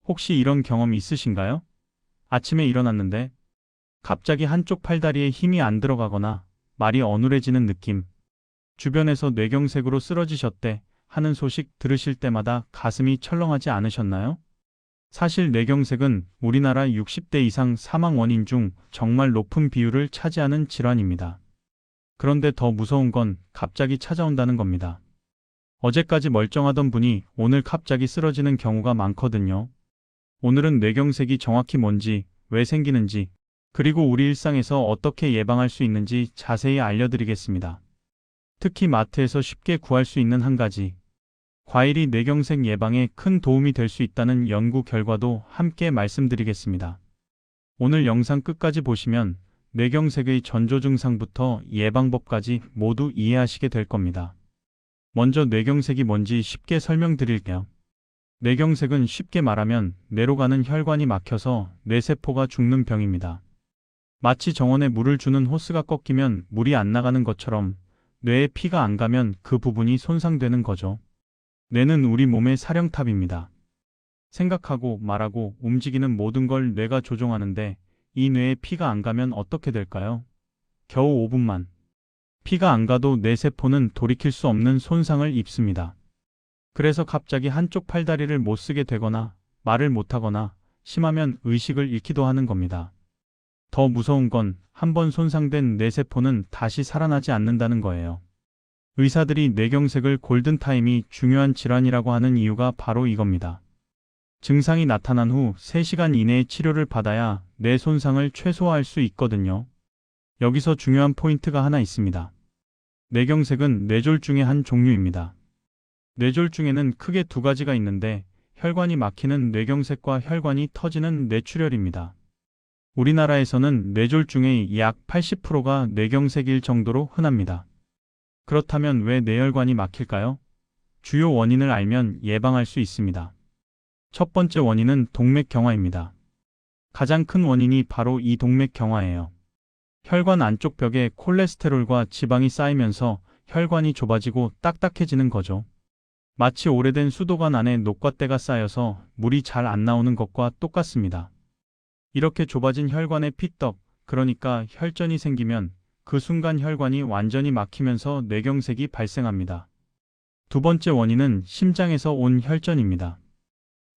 혹시 이런 경험 있으신가요? 아침에 일어났는데 갑자기 한쪽 팔다리에 힘이 안 들어가거나 말이 어눌해지는 느낌, 주변에서 뇌경색으로 쓰러지셨대 하는 소식 들으실 때마다 가슴이 철렁하지 않으셨나요? 사실 뇌경색은 우리나라 60대 이상 사망 원인 중 정말 높은 비율을 차지하는 질환입니다. 그런데 더 무서운 건 갑자기 찾아온다는 겁니다. 어제까지 멀쩡하던 분이 오늘 갑자기 쓰러지는 경우가 많거든요. 오늘은 뇌경색이 정확히 뭔지, 왜 생기는지, 그리고 우리 일상에서 어떻게 예방할 수 있는지 자세히 알려드리겠습니다. 특히 마트에서 쉽게 구할 수 있는 한 가지, 과일이 뇌경색 예방에 큰 도움이 될 수 있다는 연구 결과도 함께 말씀드리겠습니다. 오늘 영상 끝까지 보시면 뇌경색의 전조 증상부터 예방법까지 모두 이해하시게 될 겁니다. 먼저 뇌경색이 뭔지 쉽게 설명드릴게요. 뇌경색은 쉽게 말하면 뇌로 가는 혈관이 막혀서 뇌세포가 죽는 병입니다. 마치 정원에 물을 주는 호스가 꺾이면 물이 안 나가는 것처럼 뇌에 피가 안 가면 그 부분이 손상되는 거죠. 뇌는 우리 몸의 사령탑입니다. 생각하고 말하고 움직이는 모든 걸 뇌가 조종하는데 이 뇌에 피가 안 가면 어떻게 될까요? 겨우 5분만. 피가 안 가도 뇌세포는 돌이킬 수 없는 손상을 입습니다. 그래서 갑자기 한쪽 팔다리를 못 쓰게 되거나 말을 못 하거나 심하면 의식을 잃기도 하는 겁니다. 더 무서운 건 한 번 손상된 뇌세포는 다시 살아나지 않는다는 거예요. 의사들이 뇌경색을 골든타임이 중요한 질환이라고 하는 이유가 바로 이겁니다. 증상이 나타난 후 3시간 이내에 치료를 받아야 뇌 손상을 최소화할 수 있거든요. 여기서 중요한 포인트가 하나 있습니다. 뇌경색은 뇌졸중의 한 종류입니다. 뇌졸중에는 크게 두 가지가 있는데 혈관이 막히는 뇌경색과 혈관이 터지는 뇌출혈입니다. 우리나라에서는 뇌졸중의 약 80%가 뇌경색일 정도로 흔합니다. 그렇다면 왜 뇌혈관이 막힐까요? 주요 원인을 알면 예방할 수 있습니다. 첫 번째 원인은 동맥경화입니다. 가장 큰 원인이 바로 이 동맥경화예요. 혈관 안쪽 벽에 콜레스테롤과 지방이 쌓이면서 혈관이 좁아지고 딱딱해지는 거죠. 마치 오래된 수도관 안에 녹과때가 쌓여서 물이 잘 안 나오는 것과 똑같습니다. 이렇게 좁아진 혈관에 피떡, 그러니까 혈전이 생기면 그 순간 혈관이 완전히 막히면서 뇌경색이 발생합니다. 두 번째 원인은 심장에서 온 혈전입니다.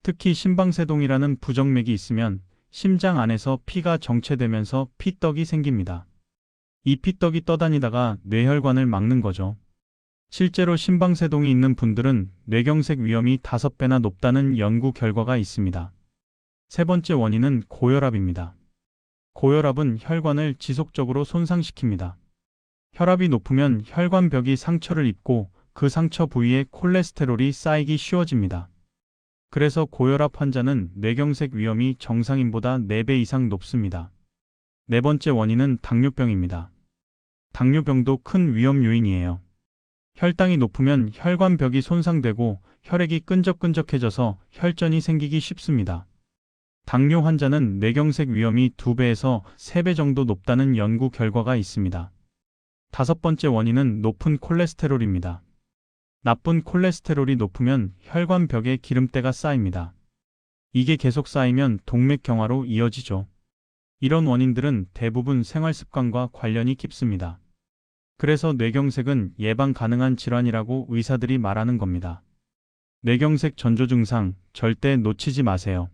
특히 심방세동이라는 부정맥이 있으면 심장 안에서 피가 정체되면서 피떡이 생깁니다. 이 피떡이 떠다니다가 뇌혈관을 막는 거죠. 실제로 심방세동이 있는 분들은 뇌경색 위험이 5배나 높다는 연구 결과가 있습니다. 세 번째 원인은 고혈압입니다. 고혈압은 혈관을 지속적으로 손상시킵니다. 혈압이 높으면 혈관벽이 상처를 입고 그 상처 부위에 콜레스테롤이 쌓이기 쉬워집니다. 그래서 고혈압 환자는 뇌경색 위험이 정상인보다 4배 이상 높습니다. 네 번째 원인은 당뇨병입니다. 당뇨병도 큰 위험 요인이에요. 혈당이 높으면 혈관벽이 손상되고 혈액이 끈적끈적해져서 혈전이 생기기 쉽습니다. 당뇨 환자는 뇌경색 위험이 2배에서 3배 정도 높다는 연구 결과가 있습니다. 다섯 번째 원인은 높은 콜레스테롤입니다. 나쁜 콜레스테롤이 높으면 혈관벽에 기름때가 쌓입니다. 이게 계속 쌓이면 동맥경화로 이어지죠. 이런 원인들은 대부분 생활습관과 관련이 깊습니다. 그래서 뇌경색은 예방 가능한 질환이라고 의사들이 말하는 겁니다. 뇌경색 전조 증상 절대 놓치지 마세요.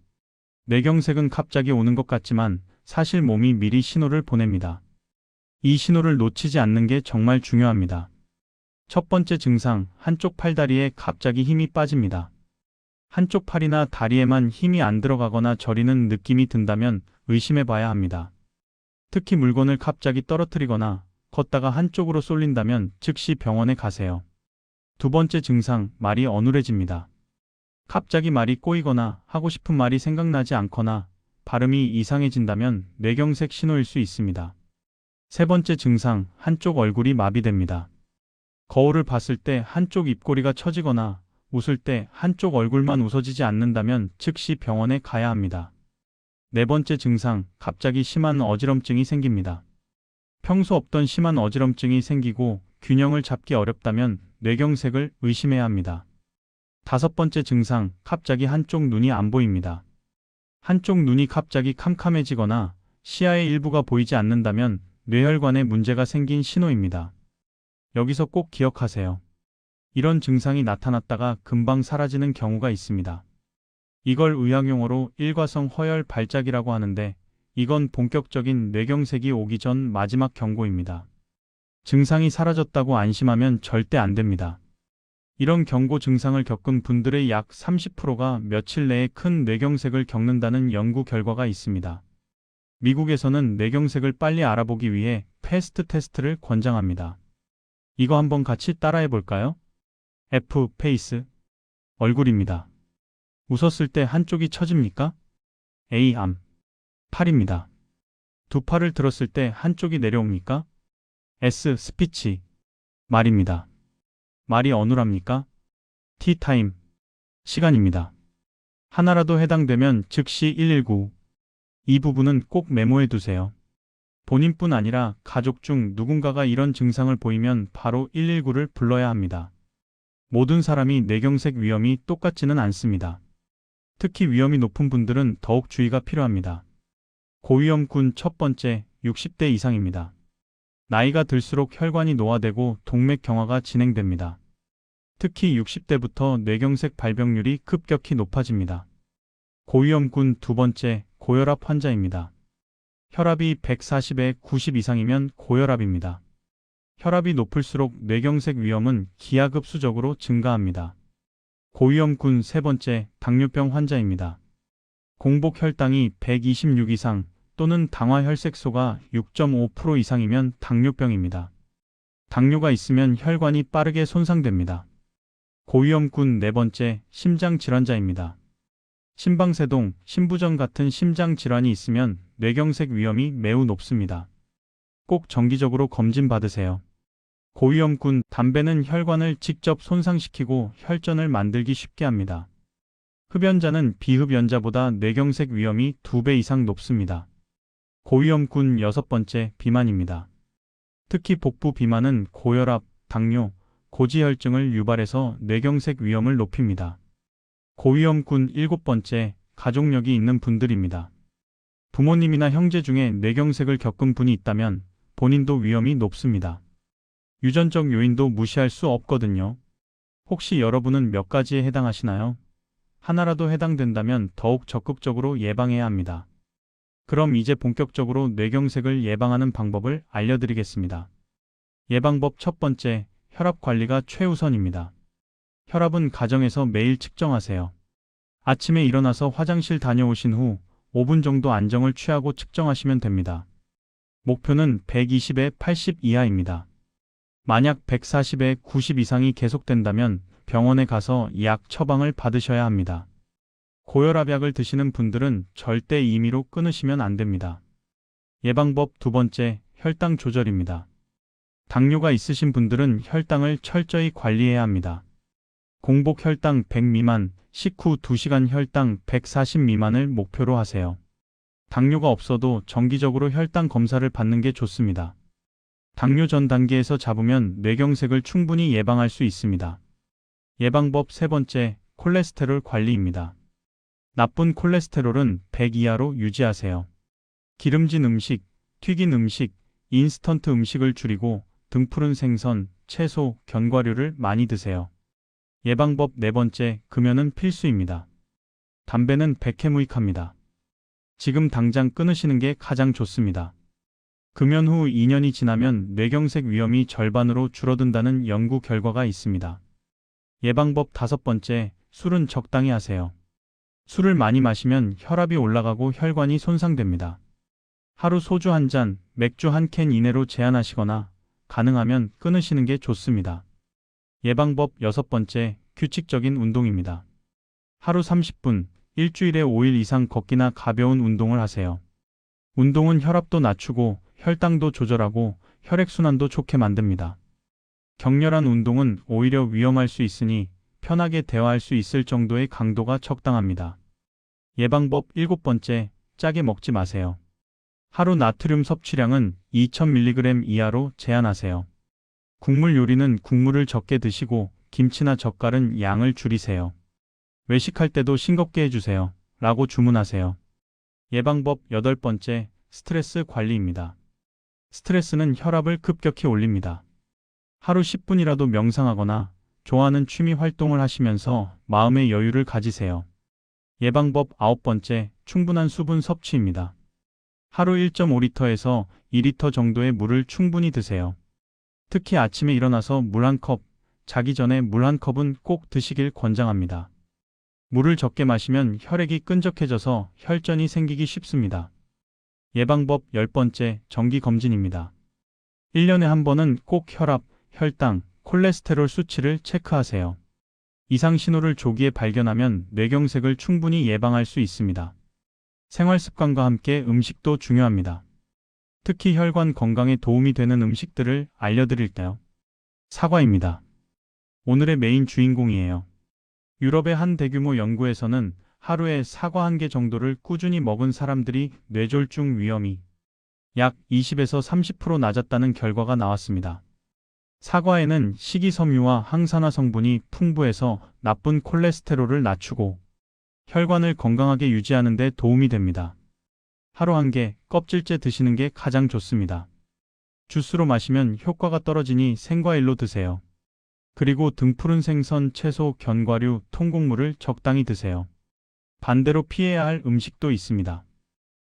뇌경색은 갑자기 오는 것 같지만 사실 몸이 미리 신호를 보냅니다. 이 신호를 놓치지 않는 게 정말 중요합니다. 첫 번째 증상, 한쪽 팔다리에 갑자기 힘이 빠집니다. 한쪽 팔이나 다리에만 힘이 안 들어가거나 저리는 느낌이 든다면 의심해 봐야 합니다. 특히 물건을 갑자기 떨어뜨리거나 걷다가 한쪽으로 쏠린다면 즉시 병원에 가세요. 두 번째 증상, 말이 어눌해집니다. 갑자기 말이 꼬이거나 하고 싶은 말이 생각나지 않거나 발음이 이상해진다면 뇌경색 신호일 수 있습니다. 세 번째 증상, 한쪽 얼굴이 마비됩니다. 거울을 봤을 때 한쪽 입꼬리가 처지거나 웃을 때 한쪽 얼굴만 웃어지지 않는다면 즉시 병원에 가야 합니다. 네 번째 증상, 갑자기 심한 어지럼증이 생깁니다. 평소 없던 심한 어지럼증이 생기고 균형을 잡기 어렵다면 뇌경색을 의심해야 합니다. 다섯 번째 증상, 갑자기 한쪽 눈이 안 보입니다. 한쪽 눈이 갑자기 캄캄해지거나 시야의 일부가 보이지 않는다면 뇌혈관에 문제가 생긴 신호입니다. 여기서 꼭 기억하세요. 이런 증상이 나타났다가 금방 사라지는 경우가 있습니다. 이걸 의학용어로 일과성 허혈 발작이라고 하는데 이건 본격적인 뇌경색이 오기 전 마지막 경고입니다. 증상이 사라졌다고 안심하면 절대 안 됩니다. 이런 경고 증상을 겪은 분들의 약 30%가 며칠 내에 큰 뇌경색을 겪는다는 연구 결과가 있습니다. 미국에서는 뇌경색을 빨리 알아보기 위해 패스트 테스트를 권장합니다. 이거 한번 같이 따라해 볼까요? F. 페이스. 얼굴입니다. 웃었을 때 한쪽이 처집니까? A. 암. 팔입니다. 두 팔을 들었을 때 한쪽이 내려옵니까? S. 스피치. 말입니다. 말이 어눌합니까? T. 타임. 시간입니다. 하나라도 해당되면 즉시 119. 이 부분은 꼭 메모해 두세요. 본인뿐 아니라 가족 중 누군가가 이런 증상을 보이면 바로 119를 불러야 합니다. 모든 사람이 뇌경색 위험이 똑같지는 않습니다. 특히 위험이 높은 분들은 더욱 주의가 필요합니다. 고위험군 첫 번째, 60대 이상입니다. 나이가 들수록 혈관이 노화되고 동맥 경화가 진행됩니다. 특히 60대부터 뇌경색 발병률이 급격히 높아집니다. 고위험군 두 번째, 고혈압 환자입니다. 혈압이 140에 90 이상이면 고혈압입니다. 혈압이 높을수록 뇌경색 위험은 기하급수적으로 증가합니다. 고위험군 세 번째, 당뇨병 환자입니다. 공복 혈당이 126 이상 또는 당화 혈색소가 6.5% 이상이면 당뇨병입니다. 당뇨가 있으면 혈관이 빠르게 손상됩니다. 고위험군 네 번째, 심장 질환자입니다. 심방세동, 심부전 같은 심장 질환이 있으면 뇌경색 위험이 매우 높습니다. 꼭 정기적으로 검진 받으세요. 고위험군 담배는 혈관을 직접 손상시키고 혈전을 만들기 쉽게 합니다. 흡연자는 비흡연자보다 뇌경색 위험이 2배 이상 높습니다. 고위험군 여섯 번째, 비만입니다. 특히 복부 비만은 고혈압, 당뇨, 고지혈증을 유발해서 뇌경색 위험을 높입니다. 고위험군 일곱 번째, 가족력이 있는 분들입니다. 부모님이나 형제 중에 뇌경색을 겪은 분이 있다면 본인도 위험이 높습니다. 유전적 요인도 무시할 수 없거든요. 혹시 여러분은 몇 가지에 해당하시나요? 하나라도 해당된다면 더욱 적극적으로 예방해야 합니다. 그럼 이제 본격적으로 뇌경색을 예방하는 방법을 알려드리겠습니다. 예방법 첫 번째, 혈압 관리가 최우선입니다. 혈압은 가정에서 매일 측정하세요. 아침에 일어나서 화장실 다녀오신 후 5분 정도 안정을 취하고 측정하시면 됩니다. 목표는 120에 80 이하입니다. 만약 140에 90 이상이 계속된다면 병원에 가서 약 처방을 받으셔야 합니다. 고혈압약을 드시는 분들은 절대 임의로 끊으시면 안 됩니다. 예방법 두 번째, 혈당 조절입니다. 당뇨가 있으신 분들은 혈당을 철저히 관리해야 합니다. 공복 혈당 100 미만, 식후 2시간 혈당 140 미만을 목표로 하세요. 당뇨가 없어도 정기적으로 혈당 검사를 받는 게 좋습니다. 당뇨 전 단계에서 잡으면 뇌경색을 충분히 예방할 수 있습니다. 예방법 세 번째, 콜레스테롤 관리입니다. 나쁜 콜레스테롤은 100 이하로 유지하세요. 기름진 음식, 튀긴 음식, 인스턴트 음식을 줄이고 등푸른 생선, 채소, 견과류를 많이 드세요. 예방법 네 번째, 금연은 필수입니다. 담배는 백해무익합니다. 지금 당장 끊으시는 게 가장 좋습니다. 금연 후 2년이 지나면 뇌경색 위험이 절반으로 줄어든다는 연구 결과가 있습니다. 예방법 다섯 번째, 술은 적당히 하세요. 술을 많이 마시면 혈압이 올라가고 혈관이 손상됩니다. 하루 소주 한 잔, 맥주 한 캔 이내로 제한하시거나 가능하면 끊으시는 게 좋습니다. 예방법 여섯 번째, 규칙적인 운동입니다. 하루 30분, 일주일에 5일 이상 걷기나 가벼운 운동을 하세요. 운동은 혈압도 낮추고 혈당도 조절하고 혈액순환도 좋게 만듭니다. 격렬한 운동은 오히려 위험할 수 있으니 편하게 대화할 수 있을 정도의 강도가 적당합니다. 예방법 일곱 번째, 짜게 먹지 마세요. 하루 나트륨 섭취량은 2000mg 이하로 제한하세요. 국물 요리는 국물을 적게 드시고 김치나 젓갈은 양을 줄이세요. 외식할 때도 싱겁게 해주세요. 라고 주문하세요. 예방법 8번째, 스트레스 관리입니다. 스트레스는 혈압을 급격히 올립니다. 하루 10분이라도 명상하거나 좋아하는 취미 활동을 하시면서 마음의 여유를 가지세요. 예방법 9번째, 충분한 수분 섭취입니다. 하루 1.5리터에서 2리터 정도의 물을 충분히 드세요. 특히 아침에 일어나서 물 한 컵, 자기 전에 물 한 컵은 꼭 드시길 권장합니다. 물을 적게 마시면 혈액이 끈적해져서 혈전이 생기기 쉽습니다. 예방법 10번째, 정기검진입니다. 1년에 한 번은 꼭 혈압, 혈당, 콜레스테롤 수치를 체크하세요. 이상 신호를 조기에 발견하면 뇌경색을 충분히 예방할 수 있습니다. 생활 습관과 함께 음식도 중요합니다. 특히 혈관 건강에 도움이 되는 음식들을 알려드릴게요. 사과입니다. 오늘의 메인 주인공이에요. 유럽의 한 대규모 연구에서는 하루에 사과 1개 정도를 꾸준히 먹은 사람들이 뇌졸중 위험이 약 20에서 30% 낮았다는 결과가 나왔습니다. 사과에는 식이섬유와 항산화 성분이 풍부해서 나쁜 콜레스테롤을 낮추고 혈관을 건강하게 유지하는 데 도움이 됩니다. 하루 1개, 껍질째 드시는 게 가장 좋습니다. 주스로 마시면 효과가 떨어지니 생과일로 드세요. 그리고 등푸른 생선, 채소, 견과류, 통곡물을 적당히 드세요. 반대로 피해야 할 음식도 있습니다.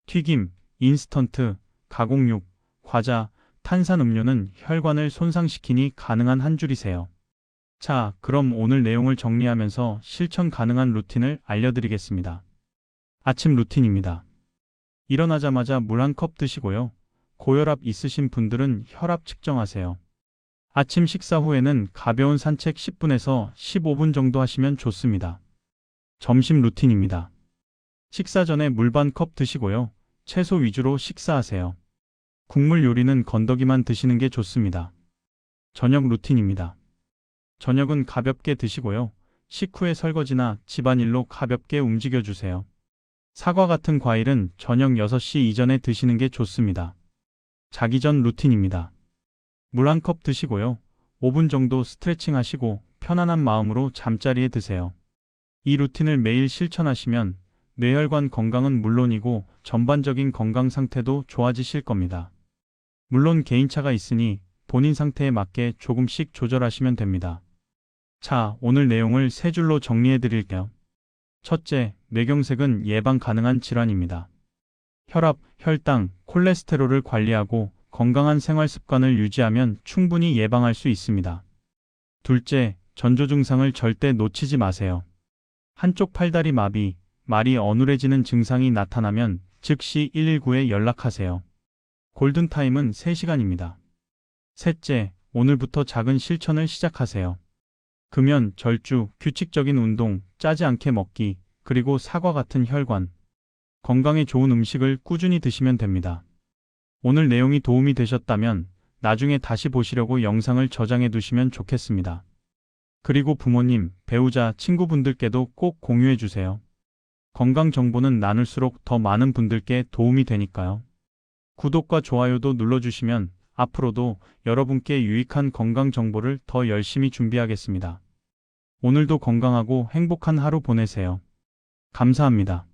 튀김, 인스턴트, 가공육, 과자, 탄산음료는 혈관을 손상시키니 가능한 한 줄이세요. 자, 그럼 오늘 내용을 정리하면서 실천 가능한 루틴을 알려드리겠습니다. 아침 루틴입니다. 일어나자마자 물 한 컵 드시고요. 고혈압 있으신 분들은 혈압 측정하세요. 아침 식사 후에는 가벼운 산책 10분에서 15분 정도 하시면 좋습니다. 점심 루틴입니다. 식사 전에 물 반 컵 드시고요. 채소 위주로 식사하세요. 국물 요리는 건더기만 드시는 게 좋습니다. 저녁 루틴입니다. 저녁은 가볍게 드시고요. 식후에 설거지나 집안일로 가볍게 움직여주세요. 사과 같은 과일은 저녁 6시 이전에 드시는 게 좋습니다. 자기 전 루틴입니다. 물 한 컵 드시고요. 5분 정도 스트레칭 하시고 편안한 마음으로 잠자리에 드세요. 이 루틴을 매일 실천하시면 뇌혈관 건강은 물론이고 전반적인 건강 상태도 좋아지실 겁니다. 물론 개인차가 있으니 본인 상태에 맞게 조금씩 조절하시면 됩니다. 자, 오늘 내용을 3줄로 정리해 드릴게요. 첫째, 뇌경색은 예방 가능한 질환입니다. 혈압, 혈당, 콜레스테롤을 관리하고 건강한 생활 습관을 유지하면 충분히 예방할 수 있습니다. 둘째, 전조 증상을 절대 놓치지 마세요. 한쪽 팔다리 마비, 말이 어눌해지는 증상이 나타나면 즉시 119에 연락하세요. 골든타임은 3시간입니다. 셋째, 오늘부터 작은 실천을 시작하세요. 금연, 절주, 규칙적인 운동, 짜지 않게 먹기, 그리고 사과 같은 혈관 건강에 좋은 음식을 꾸준히 드시면 됩니다. 오늘 내용이 도움이 되셨다면 나중에 다시 보시려고 영상을 저장해 두시면 좋겠습니다. 그리고 부모님, 배우자, 친구분들께도 꼭 공유해 주세요. 건강 정보는 나눌수록 더 많은 분들께 도움이 되니까요. 구독과 좋아요도 눌러주시면 앞으로도 여러분께 유익한 건강 정보를 더 열심히 준비하겠습니다. 오늘도 건강하고 행복한 하루 보내세요. 감사합니다.